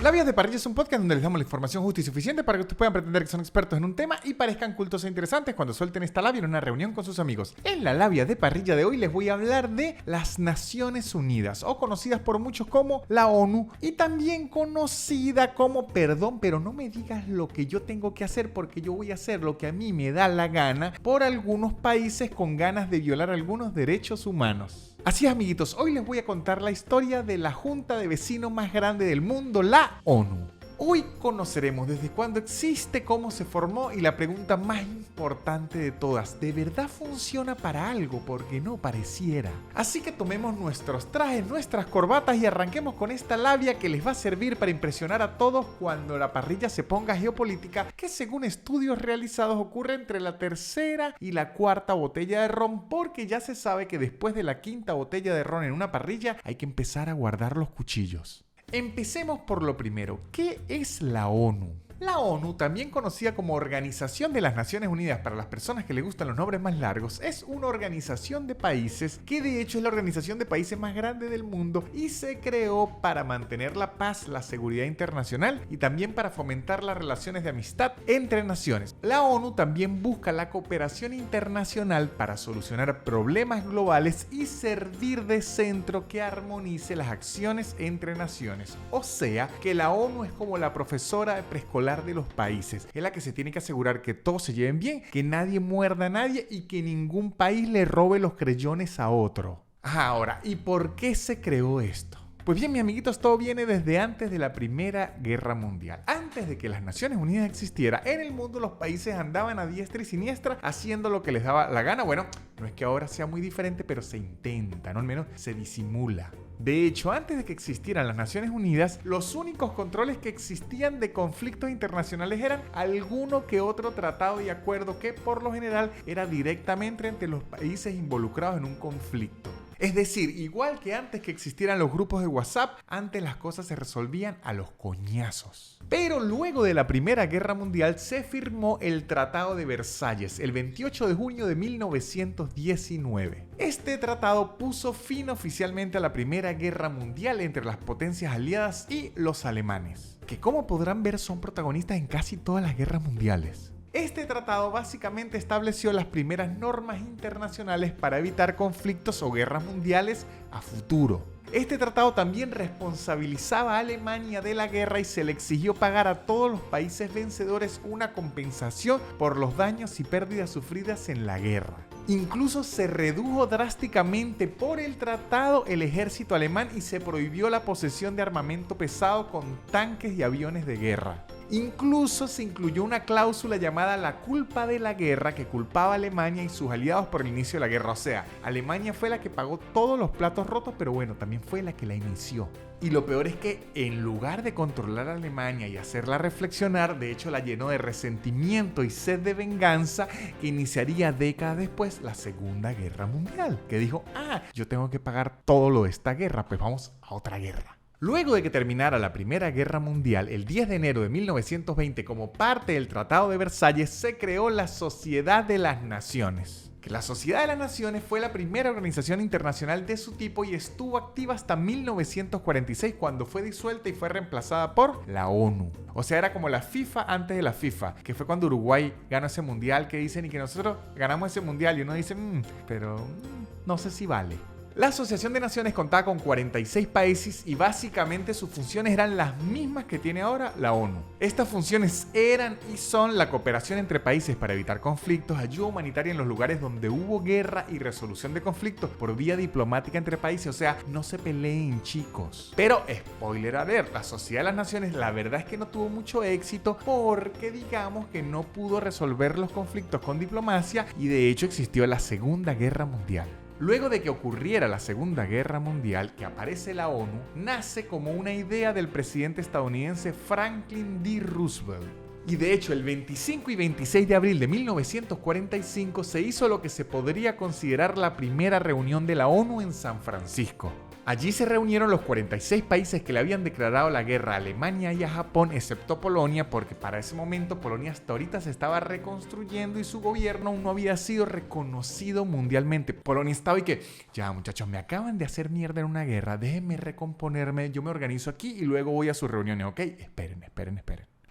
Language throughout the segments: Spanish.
La Vida de Parrilla es un podcast donde les damos la información justa y suficiente para que ustedes puedan pretender que son expertos en un tema y parezcan cultos e interesantes cuando suelten esta labia en una reunión con sus amigos. En la Labia de Parrilla de hoy les voy a hablar de las Naciones Unidas, o conocidas por muchos como la ONU, y también conocida como perdón, pero no me digas lo que yo tengo que hacer porque yo voy a hacer lo que a mí me da la gana por algunos países con ganas de violar algunos derechos humanos. Así es, amiguitos, hoy les voy a contar la historia de la junta de vecinos más grande del mundo, la ONU. Hoy conoceremos desde cuándo existe, cómo se formó y la pregunta más importante de todas: ¿de verdad funciona para algo? Porque no pareciera. Así que tomemos nuestros trajes, nuestras corbatas y arranquemos con esta labia que les va a servir para impresionar a todos cuando la parrilla se ponga geopolítica, que según estudios realizados ocurre entre la tercera y la cuarta botella de ron, porque ya se sabe que después de la quinta botella de ron en una parrilla hay que empezar a guardar los cuchillos. Empecemos por lo primero. ¿Qué es la ONU? La ONU, también conocida como Organización de las Naciones Unidas para las personas que les gustan los nombres más largos, es una organización de países que de hecho es la organización de países más grande del mundo y se creó para mantener la paz, la seguridad internacional y también para fomentar las relaciones de amistad entre naciones. La ONU también busca la cooperación internacional para solucionar problemas globales y servir de centro que armonice las acciones entre naciones. O sea, que la ONU es como la profesora de preescolar de los países. Es la que se tiene que asegurar que todos se lleven bien, que nadie muerda a nadie y que ningún país le robe los creyones a otro. Ahora, ¿y por qué se creó esto? Pues bien, mis amiguitos, todo viene desde antes de la Primera Guerra Mundial. Antes de que las Naciones Unidas existiera, en el mundo los países andaban a diestra y siniestra haciendo lo que les daba la gana. Bueno, no es que ahora sea muy diferente, pero se intenta, ¿no? Al menos se disimula. De hecho, antes de que existieran las Naciones Unidas, los únicos controles que existían de conflictos internacionales eran alguno que otro tratado y acuerdo que por lo general era directamente entre los países involucrados en un conflicto. Es decir, igual que antes que existieran los grupos de WhatsApp, antes las cosas se resolvían a los coñazos. Pero luego de la Primera Guerra Mundial se firmó el Tratado de Versalles el 28 de junio de 1919. Este tratado puso fin oficialmente a la Primera Guerra Mundial entre las potencias aliadas y los alemanes, que como podrán ver son protagonistas en casi todas las guerras mundiales. Este tratado básicamente estableció las primeras normas internacionales para evitar conflictos o guerras mundiales a futuro. Este tratado también responsabilizaba a Alemania de la guerra y se le exigió pagar a todos los países vencedores una compensación por los daños y pérdidas sufridas en la guerra. Incluso se redujo drásticamente por el tratado el ejército alemán y se prohibió la posesión de armamento pesado con tanques y aviones de guerra. Incluso se incluyó una cláusula llamada la culpa de la guerra que culpaba a Alemania y sus aliados por el inicio de la guerra. O sea, Alemania fue la que pagó todos los platos rotos, pero bueno, también fue la que la inició. Y lo peor es que en lugar de controlar a Alemania y hacerla reflexionar, de hecho la llenó de resentimiento y sed de venganza que iniciaría décadas después la Segunda Guerra Mundial. Que dijo, yo tengo que pagar todo lo de esta guerra, pues vamos a otra guerra. Luego de que terminara la Primera Guerra Mundial, el 10 de enero de 1920, como parte del Tratado de Versalles, se creó la Sociedad de las Naciones. Que la Sociedad de las Naciones fue la primera organización internacional de su tipo y estuvo activa hasta 1946, cuando fue disuelta y fue reemplazada por la ONU. O sea, era como la FIFA antes de la FIFA, que fue cuando Uruguay ganó ese mundial que dicen y que nosotros ganamos ese mundial y uno dice, pero no sé si vale. La Asociación de Naciones contaba con 46 países y básicamente sus funciones eran las mismas que tiene ahora la ONU. Estas funciones eran y son la cooperación entre países para evitar conflictos, ayuda humanitaria en los lugares donde hubo guerra y resolución de conflictos por vía diplomática entre países. O sea, no se peleen, chicos. Pero, spoiler alert, la Sociedad de las Naciones la verdad es que no tuvo mucho éxito porque digamos que no pudo resolver los conflictos con diplomacia y de hecho existió la Segunda Guerra Mundial. Luego de que ocurriera la Segunda Guerra Mundial, que aparece la ONU, nace como una idea del presidente estadounidense Franklin D. Roosevelt. Y de hecho, el 25 y 26 de abril de 1945 se hizo lo que se podría considerar la primera reunión de la ONU en San Francisco. Allí se reunieron los 46 países que le habían declarado la guerra a Alemania y a Japón, excepto Polonia, porque para ese momento Polonia hasta ahorita se estaba reconstruyendo y su gobierno aún no había sido reconocido mundialmente. Polonia estaba y que, ya muchachos, me acaban de hacer mierda en una guerra, déjenme recomponerme, yo me organizo aquí y luego voy a sus reuniones, ¿ok? Esperen.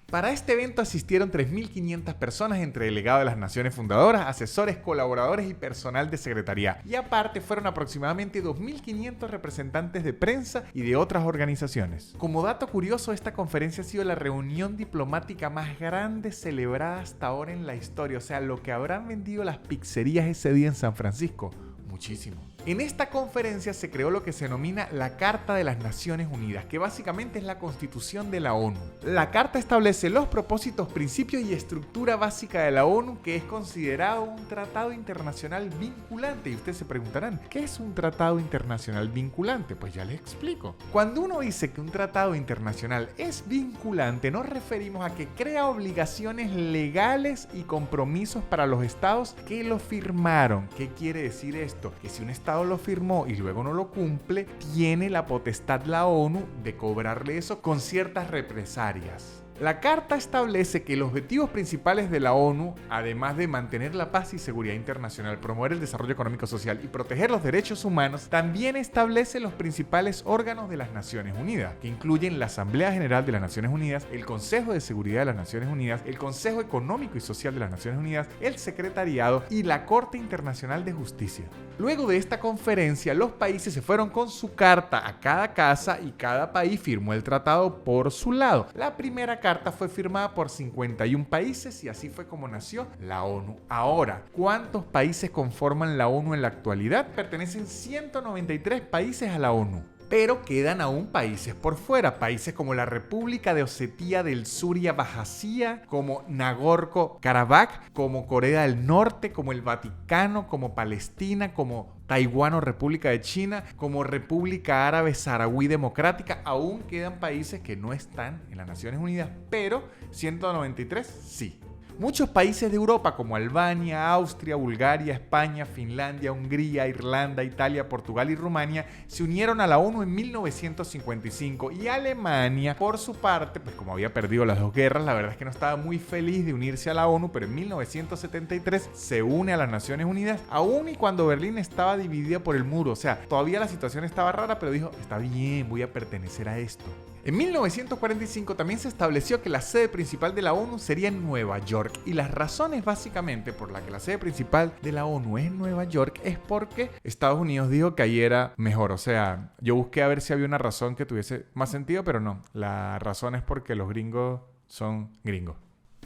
Para este evento asistieron 3.500 personas entre delegados de las naciones fundadoras, asesores, colaboradores y personal de secretaría. Y aparte fueron aproximadamente 2.500 representantes de prensa y de otras organizaciones. Como dato curioso, esta conferencia ha sido la reunión diplomática más grande celebrada hasta ahora en la historia. O sea, lo que habrán vendido las pizzerías ese día en San Francisco. Muchísimo. En esta conferencia se creó lo que se denomina la Carta de las Naciones Unidas, que básicamente es la constitución de la ONU. La carta establece los propósitos, principios y estructura básica de la ONU, que es considerado un tratado internacional vinculante. Y ustedes se preguntarán, ¿qué es un tratado internacional vinculante? Pues ya les explico. Cuando uno dice que un tratado internacional es vinculante, nos referimos a que crea obligaciones legales y compromisos para los estados que lo firmaron. ¿Qué quiere decir esto? Que si un estado lo firmó y luego no lo cumple, tiene la potestad la ONU de cobrarle eso con ciertas represalias. La carta establece que los objetivos principales de la ONU, además de mantener la paz y seguridad internacional, promover el desarrollo económico y social y proteger los derechos humanos, también establece los principales órganos de las Naciones Unidas, que incluyen la Asamblea General de las Naciones Unidas, el Consejo de Seguridad de las Naciones Unidas, el Consejo Económico y Social de las Naciones Unidas, el Secretariado y la Corte Internacional de Justicia. Luego de esta conferencia, los países se fueron con su carta a cada casa y cada país firmó el tratado por su lado. La primera carta fue firmada por 51 países y así fue como nació la ONU. Ahora, ¿cuántos países conforman la ONU en la actualidad? Pertenecen 193 países a la ONU. Pero quedan aún países por fuera, países como la República de Osetia del Sur y Abjasia, como Nagorno-Karabaj, como Corea del Norte, como el Vaticano, como Palestina, como Taiwán o República de China, como República Árabe Saharaui Democrática. Aún quedan países que no están en las Naciones Unidas, pero 193 sí. Muchos países de Europa como Albania, Austria, Bulgaria, España, Finlandia, Hungría, Irlanda, Italia, Portugal y Rumania se unieron a la ONU en 1955 y Alemania, por su parte, pues como había perdido las dos guerras, la verdad es que no estaba muy feliz de unirse a la ONU, pero en 1973 se une a las Naciones Unidas, aún y cuando Berlín estaba dividida por el muro. O sea, todavía la situación estaba rara, pero dijo, está bien, voy a pertenecer a esto. En 1945 también se estableció que la sede principal de la ONU sería en Nueva York, y las razones básicamente por las que la sede principal de la ONU es en Nueva York es porque Estados Unidos dijo que ahí era mejor. O sea, yo busqué a ver si había una razón que tuviese más sentido, pero no. La razón es porque los gringos son gringos.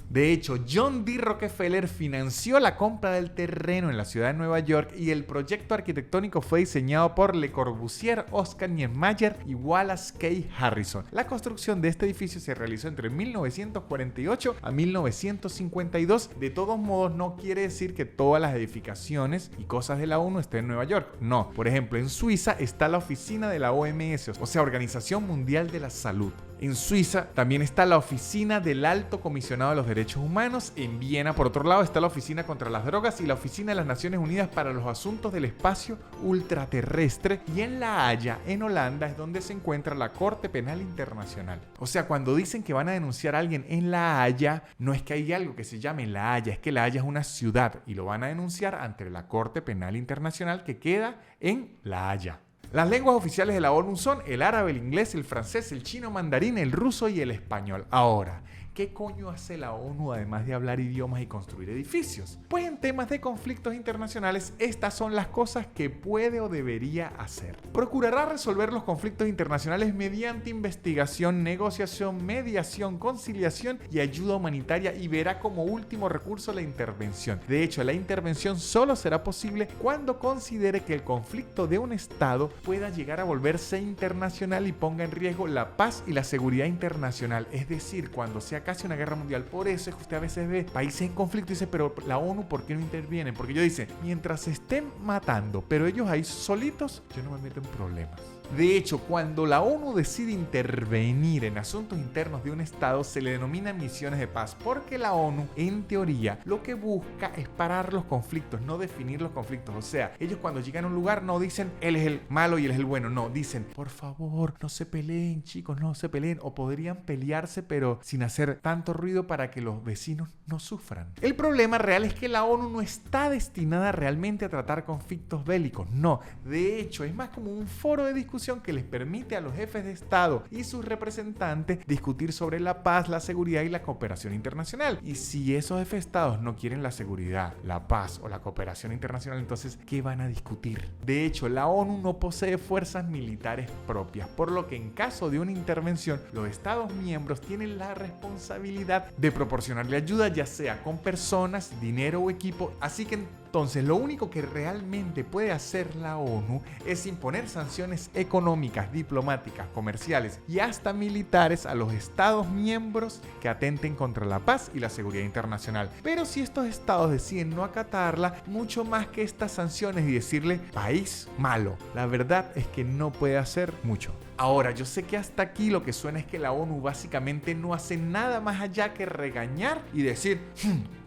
De hecho, John D. Rockefeller financió la compra del terreno en la ciudad de Nueva York y el proyecto arquitectónico fue diseñado por Le Corbusier, Oscar Niemeyer y Wallace K. Harrison. La construcción de este edificio se realizó entre 1948 a 1952. De todos modos, no quiere decir que todas las edificaciones y cosas de la ONU estén en Nueva York. No. Por ejemplo, en Suiza está la oficina de la OMS, o sea, Organización Mundial de la Salud. En Suiza también está la oficina del Alto Comisionado de los Derechos Humanos. En Viena, por otro lado, está la Oficina contra las Drogas y la Oficina de las Naciones Unidas para los Asuntos del Espacio Ultraterrestre. Y en La Haya, en Holanda, es donde se encuentra la Corte Penal Internacional. O sea, cuando dicen que van a denunciar a alguien en La Haya, no es que hay algo que se llame La Haya, es que La Haya es una ciudad y lo van a denunciar ante la Corte Penal Internacional que queda en La Haya. Las lenguas oficiales de la ONU son el árabe, el inglés, el francés, el chino mandarín, el ruso y el español. Ahora, ¿qué coño hace la ONU además de hablar idiomas y construir edificios? Pues en temas de conflictos internacionales, estas son las cosas que puede o debería hacer. Procurará resolver los conflictos internacionales mediante investigación, negociación, mediación, conciliación y ayuda humanitaria, y verá como último recurso la intervención. De hecho, la intervención solo será posible cuando considere que el conflicto de un estado pueda llegar a volverse internacional y ponga en riesgo la paz y la seguridad internacional. Es decir, cuando sea casi una guerra mundial. Por eso es que usted a veces ve países en conflicto y dice, pero la ONU, ¿por qué no intervienen? Porque ellos dicen, mientras se estén matando, pero ellos ahí solitos, yo no me meto en problemas. De hecho, cuando la ONU decide intervenir en asuntos internos de un estado, se le denomina misiones de paz, porque la ONU, en teoría, lo que busca es parar los conflictos, no definir los conflictos. O sea, ellos cuando llegan a un lugar no dicen él es el malo y él es el bueno, no, dicen por favor, no se peleen, chicos, no se peleen, o podrían pelearse pero sin hacer tanto ruido para que los vecinos no sufran. El problema real es que la ONU no está destinada realmente a tratar conflictos bélicos, no. De hecho, es más como un foro de discusión que les permite a los jefes de Estado y sus representantes discutir sobre la paz, la seguridad y la cooperación internacional. Y si esos jefes de Estado no quieren la seguridad, la paz o la cooperación internacional, entonces, ¿qué van a discutir? De hecho, la ONU no posee fuerzas militares propias, por lo que en caso de una intervención, los Estados miembros tienen la responsabilidad de proporcionarle ayuda, ya sea con personas, dinero o equipo. Así que entonces lo único que realmente puede hacer la ONU es imponer sanciones económicas, diplomáticas, comerciales y hasta militares a los Estados miembros que atenten contra la paz y la seguridad internacional. Pero si estos estados deciden no acatarla, mucho más que estas sanciones y decirle país malo, la verdad es que no puede hacer mucho. Ahora, yo sé que hasta aquí lo que suena es que la ONU básicamente no hace nada más allá que regañar y decir,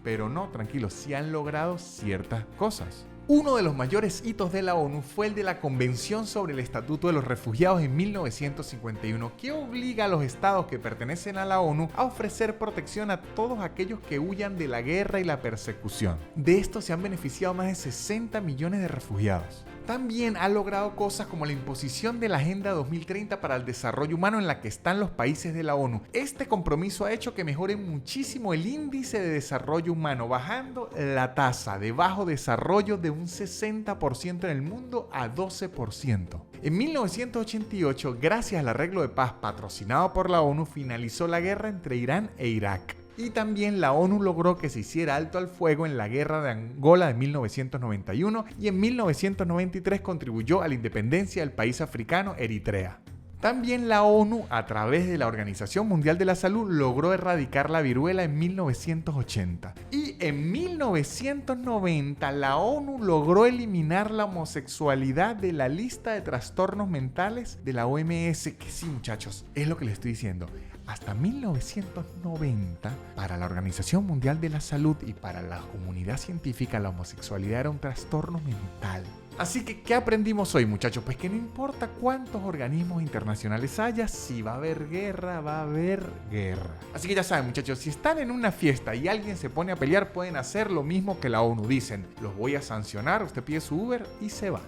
pero no, tranquilos, sí han logrado ciertas cosas. Uno de los mayores hitos de la ONU fue el de la Convención sobre el Estatuto de los Refugiados en 1951, que obliga a los estados que pertenecen a la ONU a ofrecer protección a todos aquellos que huyan de la guerra y la persecución. De esto se han beneficiado más de 60 millones de refugiados. También ha logrado cosas como la imposición de la Agenda 2030 para el Desarrollo Humano en la que están los países de la ONU. Este compromiso ha hecho que mejore muchísimo el índice de desarrollo humano, bajando la tasa de bajo desarrollo de un 60% en el mundo a 12%. En 1988, gracias al arreglo de paz patrocinado por la ONU, finalizó la guerra entre Irán e Irak. Y también la ONU logró que se hiciera alto al fuego en la guerra de Angola de 1991 y en 1993 contribuyó a la independencia del país africano Eritrea. También la ONU, a través de la Organización Mundial de la Salud, logró erradicar la viruela en 1980. Y en 1990 la ONU logró eliminar la homosexualidad de la lista de trastornos mentales de la OMS, que sí, muchachos, es lo que les estoy diciendo. Hasta 1990, para la Organización Mundial de la Salud y para la comunidad científica, la homosexualidad era un trastorno mental. Así que, ¿qué aprendimos hoy, muchachos? Pues que no importa cuántos organismos internacionales haya, si va a haber guerra, va a haber guerra. Así que ya saben, muchachos, si están en una fiesta y alguien se pone a pelear, pueden hacer lo mismo que la ONU. Dicen, los voy a sancionar, usted pide su Uber y se va.